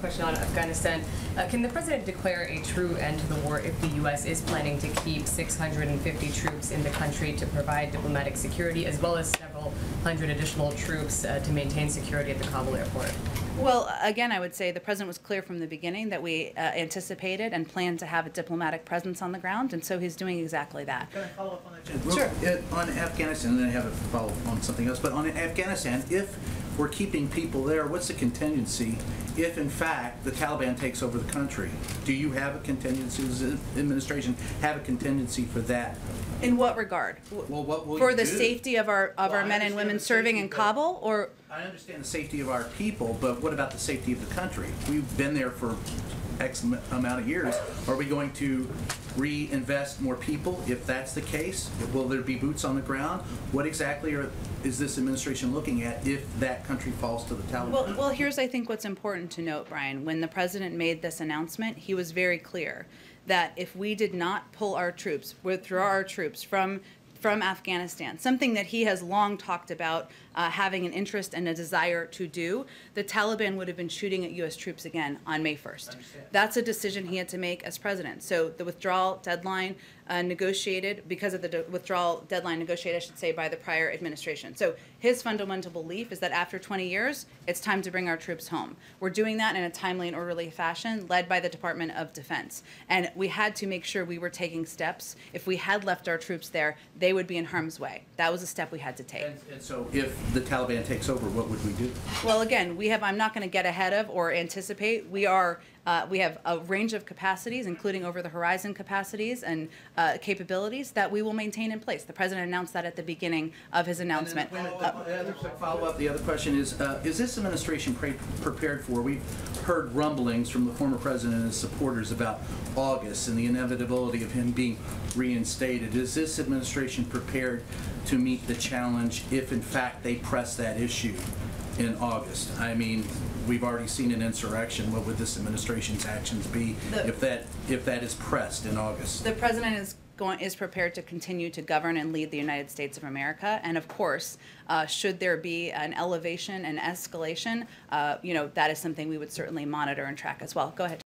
question on Afghanistan. Can the president declare a true end to the war if the U.S. is planning to keep 650 troops in the country to provide diplomatic security, as well as several hundred additional troops to maintain security at the Kabul airport? Well, again, I would say the president was clear from the beginning that we anticipated and planned to have a diplomatic presence on the ground, and so he's doing exactly that. Can I follow up on that, Jen? Sure. On Afghanistan, and then I have a follow-up on something else, but on Afghanistan, if we're keeping people there, what's the contingency if, in fact, the Taliban takes over the country? Do you have a contingency? Does the administration have a contingency for that? In what regard? Well, what will for you the do? safety of our men and women serving in Kabul, or? I understand the safety of our people, but what about the safety of the country? We've been there for X amount of years. Are we going to reinvest more people? If that's the case, will there be boots on the ground? What exactly is this administration looking at if that country falls to the Taliban? Well, here's, I think, what's important to note, Brian. When the president made this announcement, he was very clear that if we did not pull our troops, withdraw our troops from Afghanistan, something that he has long talked about having an interest and a desire to do, the Taliban would have been shooting at U.S. troops again on May 1st. That's a decision he had to make as president. So the withdrawal deadline negotiated, because of the withdrawal deadline negotiated, I should say, by the prior administration. So his fundamental belief is that after 20 years, it's time to bring our troops home. We're doing that in a timely and orderly fashion, led by the Department of Defense. And we had to make sure we were taking steps. If we had left our troops there, they would be in harm's way. That was a step we had to take. And so if the Taliban takes over, what would we do? Well, again, I'm not going to get ahead of or anticipate. We have a range of capacities, including over-the-horizon capacities and capabilities that we will maintain in place. The president announced that at the beginning of his announcement. Follow-up, the other question is this administration prepared for? We've heard rumblings from the former president and his supporters about August and the inevitability of him being reinstated. Is this administration prepared to meet the challenge if, in fact, they press that issue in August? I mean, we've already seen an insurrection. What would this administration's actions be if that is pressed in August? The president is prepared to continue to govern and lead the United States of America, and of course, should there be an elevation and escalation, that is something we would certainly monitor and track as well. Go ahead.